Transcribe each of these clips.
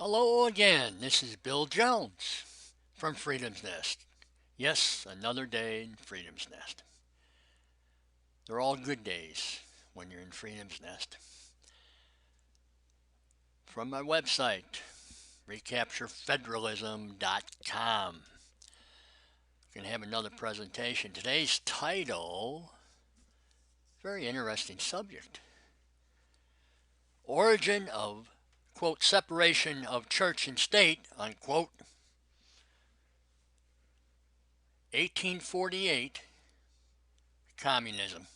Hello again. This is Bill Jones from Freedom's Nest. Yes, another day in Freedom's Nest. They're all good days when you're in Freedom's Nest. From my website, recapturefederalism.com. We're going to have another presentation. Today's title, very interesting subject. Origin of, quote, separation of church and state, unquote, 1848, communism.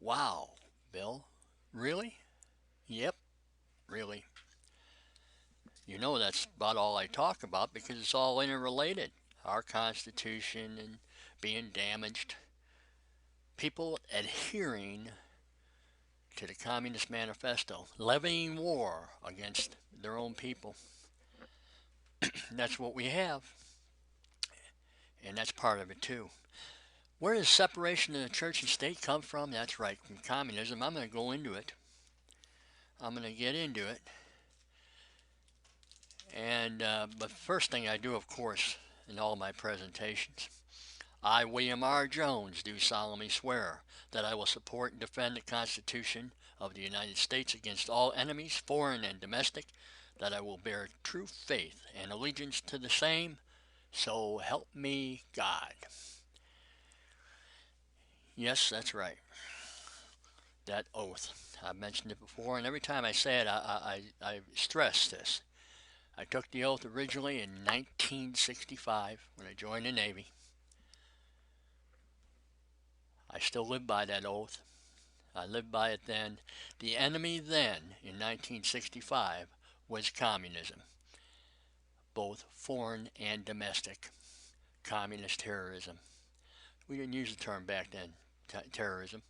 Wow, Bill, really? Yep, really. You know that's about all I talk about because it's all interrelated. Our Constitution and being damaged. People adhering to the Communist Manifesto, levying war against their own people. That's what we have, and that's part of it too. Where does separation of the church and state come from? That's right, from communism. I'm going to go into it. I'm going to get into it. And but first thing I do, of course, in all my presentations, I, William R. Jones, do solemnly swear that I will support and defend the Constitution of the United States against all enemies, foreign and domestic, that I will bear true faith and allegiance to the same, so help me God. Yes, that's right. That oath. I've mentioned it before, and every time I say it, I stress this. I took the oath originally in 1965 when I joined the Navy. I still live by that oath. I lived by it then. The enemy then, in 1965, was communism, both foreign and domestic. Communist terrorism. We didn't use the term back then, terrorism.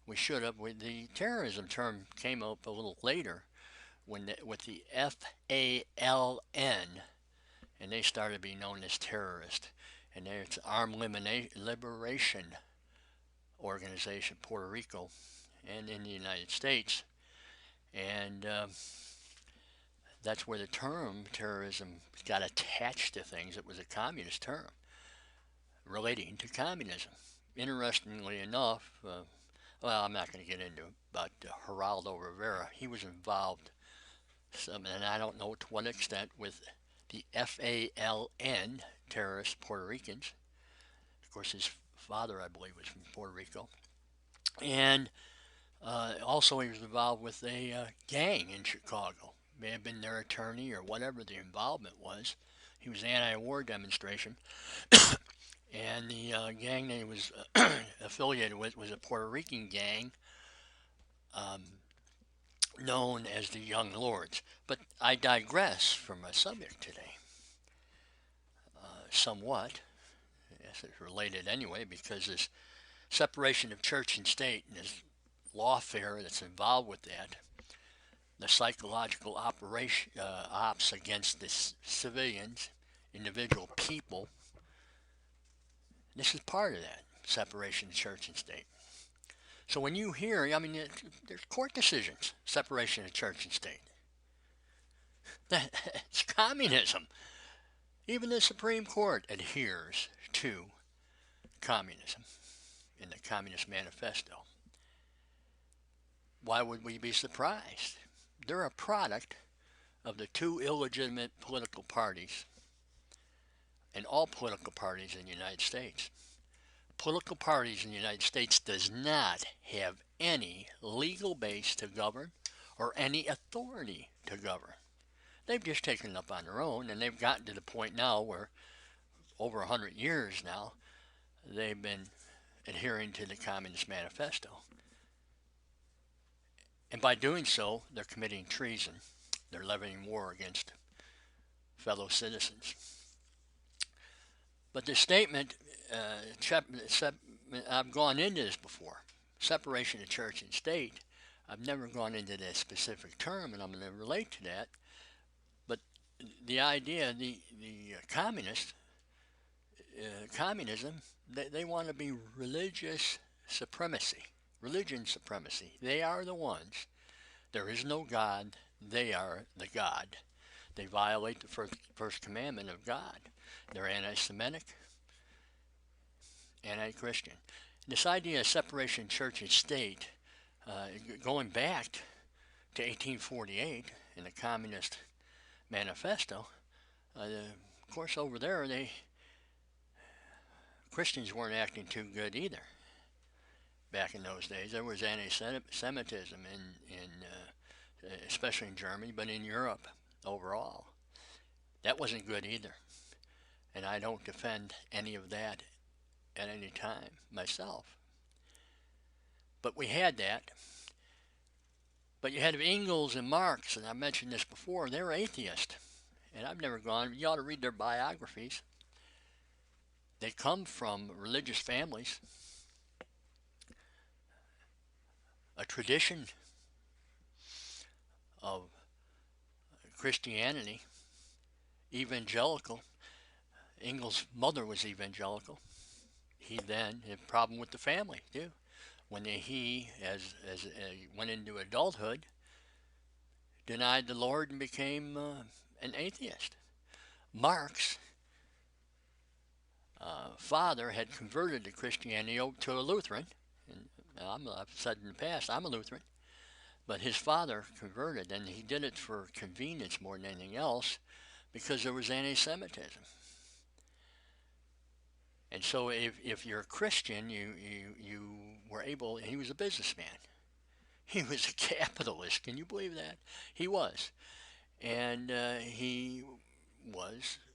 We should have. The terrorism term came up a little later with the FALN, and they started being known as terrorist. And it's Armed Liberation Organization, Puerto Rico, and in the United States. And that's where the term terrorism got attached to things. It was a communist term relating to communism. Interestingly enough, well, I'm not going to get into it, but Geraldo Rivera, he was involved, and I don't know to what extent, with the FALN, terrorist Puerto Ricans. Of course, his father, I believe, was from Puerto Rico. And also he was involved with a gang in Chicago. May have been their attorney or whatever the involvement was. He was anti-war demonstration. And the gang that he was affiliated with was a Puerto Rican gang um, known as the Young Lords. But I digress from my subject today somewhat. Yes, it's related anyway because this separation of church and state and this lawfare that's involved with that, the psychological ops against the civilians, individual people, this is part of that separation of church and state. So when you hear, I mean, there's court decisions, separation of church and state. It's communism. Even the Supreme Court adheres to communism in the Communist Manifesto. Why would we be surprised? They're a product of the two illegitimate political parties and all political parties in the United States. Political parties in the United States does not have any legal base to govern or any authority to govern. They've just taken it up on their own, and they've gotten to the point now where over 100 years now they've been adhering to the Communist Manifesto. And by doing so, they're committing treason. They're levying war against fellow citizens. But the statement, I've gone into this before, separation of church and state. I've never gone into that specific term, and I'm going to relate to that. But the idea, the communism, they want to be religion supremacy. They are the ones. There is no God. they are the God. They violate the first commandment of God. They're anti-Semitic, anti-Christian. This idea of separation church and state, going back to 1848 in the Communist Manifesto, of course over there Christians weren't acting too good either. Back in those days, there was anti-Semitism especially in Germany, but in Europe overall. That wasn't good either. And I don't defend any of that at any time myself. But we had that. But you had Engels and Marx, and I mentioned this before, they were atheists. And I've never gone, you ought to read their biographies. They come from religious families, a tradition of Christianity, evangelical. Engels' mother was evangelical. He then had a problem with the family too. When he went into adulthood, denied the Lord and became an atheist. Marx, father, had converted to Christianity to a Lutheran. And I've said in the past, I'm a Lutheran. But his father converted, and he did it for convenience more than anything else, because there was anti-Semitism. And so if you're a Christian, you were able, he was a businessman. He was a capitalist. Can you believe that? He was. And he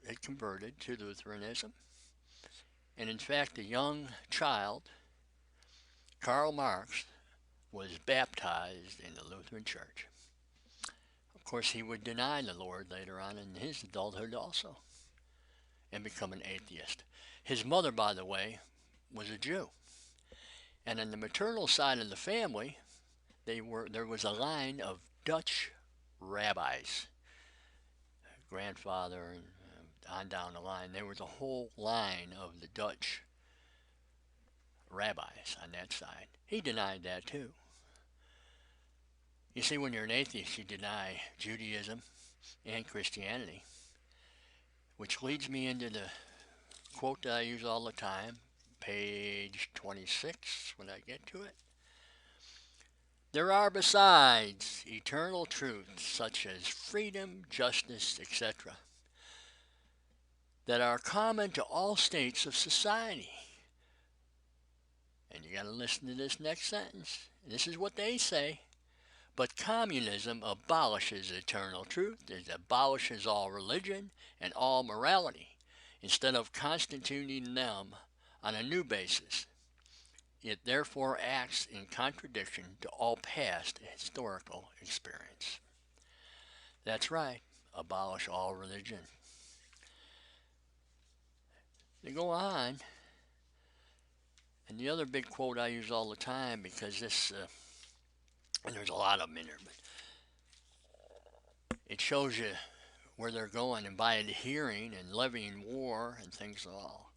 had converted to Lutheranism. And in fact, a young child, Karl Marx, was baptized in the Lutheran Church. Of course, he would deny the Lord later on in his adulthood also and become an atheist. His mother, by the way, was a Jew. And on the maternal side of the family, there was a line of Dutch rabbis, grandfather and on down the line. There was a whole line of the Dutch rabbis on that side. He denied that too. You see, when you're an atheist, you deny Judaism and Christianity, which leads me into the quote that I use all the time, page 26, when I get to it. There are besides eternal truths such as freedom, justice, etc., that are common to all states of society. And you got to listen to this next sentence. This is what they say. But communism abolishes eternal truth. It abolishes all religion and all morality, instead of constituting them on a new basis. It therefore acts in contradiction to all past historical experience. That's right. Abolish all religion. They go on. And the other big quote I use all the time, because this, and there's a lot of them in there, but it shows you where they're going, and by adhering and levying war and things all.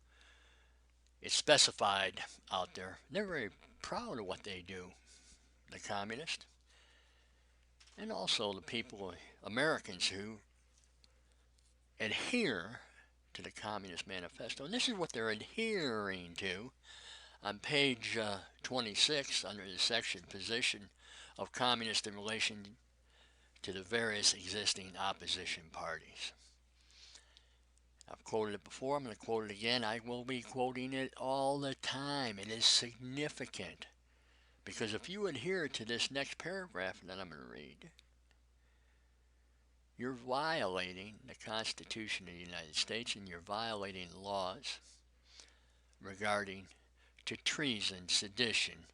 It's specified out there. They're very proud of what they do, the communists, and also the people, Americans, who adhere to the Communist Manifesto. And this is what they're adhering to on page 26 under the section Position of Communists in Relation to the Various Existing Opposition Parties. I've quoted it before. I'm going to quote it again. I will be quoting it all the time. It is significant, because if you adhere to this next paragraph that I'm going to read, you're violating the Constitution of the United States, and you're violating laws regarding to treason, sedition,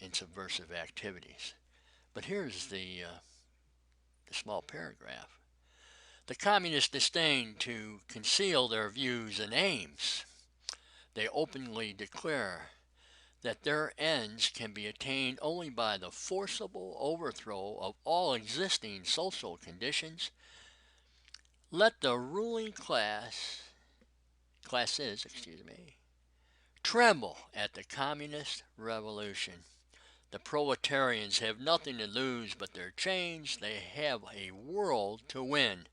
and subversive activities. But here's the small paragraph. The communists disdain to conceal their views and aims. They openly declare that their ends can be attained only by the forcible overthrow of all existing social conditions. Let the ruling classes, tremble at the communist revolution. The proletarians have nothing to lose but their chains. They have a world to win.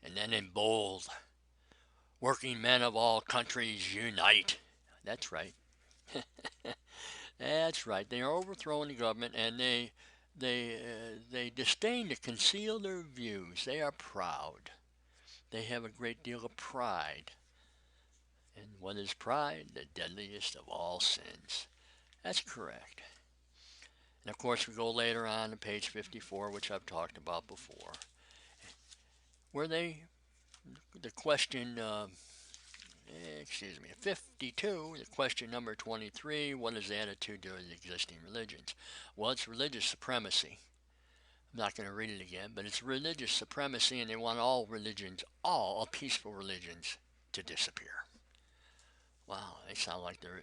And then in bold, working men of all countries unite. That's right. That's right. They are overthrowing the government, and they disdain to conceal their views. They are proud. They have a great deal of pride. And what is pride? The deadliest of all sins. That's correct. And of course, we go later on to page 54, which I've talked about before, where the question, 52, the question number 23, what is the attitude to the existing religions? Well, it's religious supremacy. I'm not going to read it again, but it's religious supremacy, and they want all religions, all peaceful religions, to disappear. Wow, they sound like they're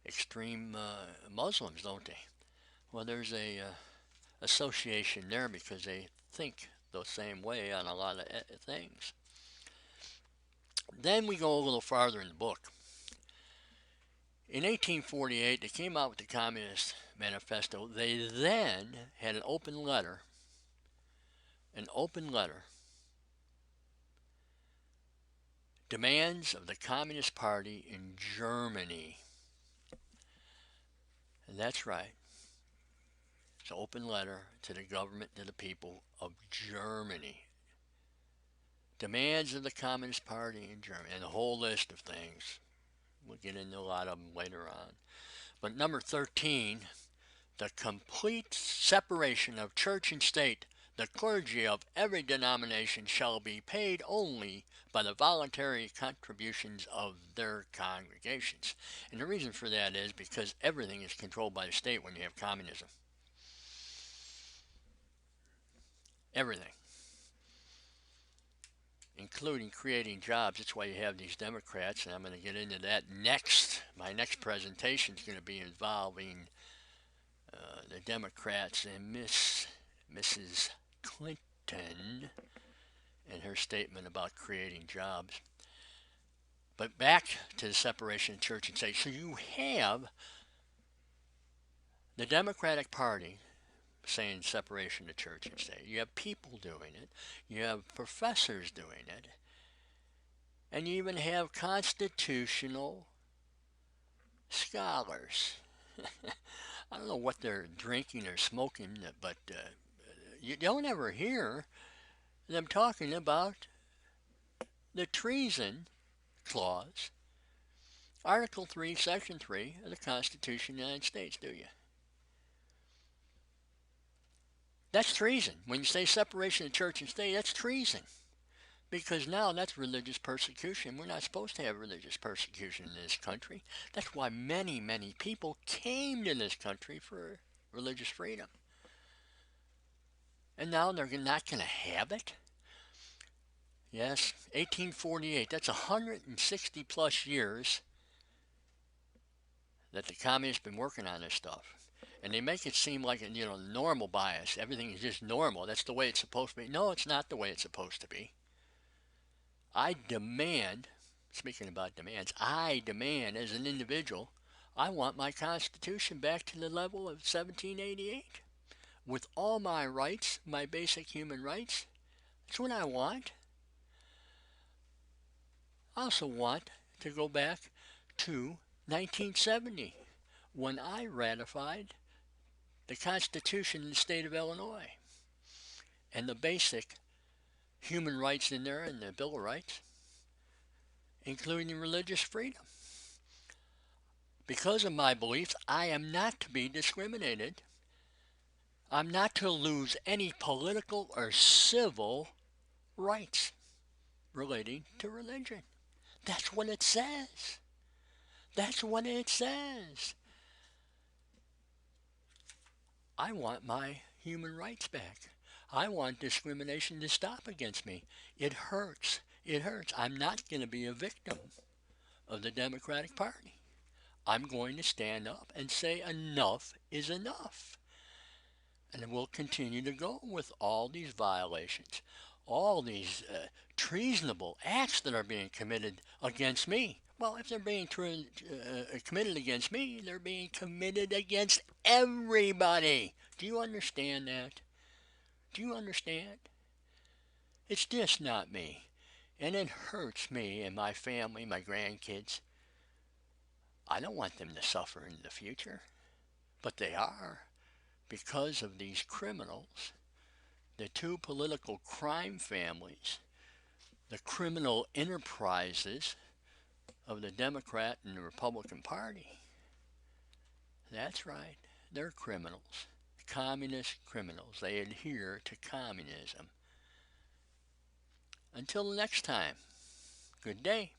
extreme Muslims, don't they? Well, there's a association there because they think the same way on a lot of things. Then we go a little farther in the book. In 1848, they came out with the Communist Manifesto. They then had an open letter, demands of the Communist Party in Germany. And that's right. It's an open letter to the government, to the people of Germany. Demands of the Communist Party in Germany, and a whole list of things. We'll get into a lot of them later on. But number 13, the complete separation of church and state. The clergy of every denomination shall be paid only by the voluntary contributions of their congregations. And the reason for that is because everything is controlled by the state when you have communism. Everything. Including creating jobs. That's why you have these Democrats, and I'm going to get into that next. My next presentation is going to be involving the Democrats and Mrs. Clinton and her statement about creating jobs. But back to the separation of church and state. So you have the Democratic Party saying separation of church and state. You have people doing it. You have professors doing it. And you even have constitutional scholars. I don't know what they're drinking or smoking, but you don't ever hear them talking about the treason clause, Article 3, Section 3 of the Constitution of the United States, do you? That's treason. When you say separation of church and state, that's treason. Because now that's religious persecution. We're not supposed to have religious persecution in this country. That's why many, many people came to this country for religious freedom. And now they're not going to have it? Yes, 1848. That's 160 plus years that the communists have been working on this stuff. And they make it seem like, normal bias. Everything is just normal. That's the way it's supposed to be. No, it's not the way it's supposed to be. I demand, speaking about demands, I demand as an individual, I want my Constitution back to the level of 1788. With all my rights, my basic human rights. That's what I want. I also want to go back to 1970, when I ratified the Constitution in the state of Illinois. And the basic human rights in there and the Bill of Rights, including religious freedom. Because of my beliefs, I am not to be discriminated. I'm not to lose any political or civil rights relating to religion. That's what it says. That's what it says. I want my human rights back. I want discrimination to stop against me. It hurts. It hurts. I'm not going to be a victim of the Democratic Party. I'm going to stand up and say enough is enough. And we'll continue to go with all these violations, all these treasonable acts that are being committed against me Well, if they're being committed against me, they're being committed against everybody. Do you understand that? Do you understand? It's just not me. And it hurts me and my family, my grandkids. I don't want them to suffer in the future, but they are because of these criminals, the two political crime families, the criminal enterprises of the Democrat and the Republican Party. That's right, they're criminals, communist criminals. They adhere to communism. Until next time, good day.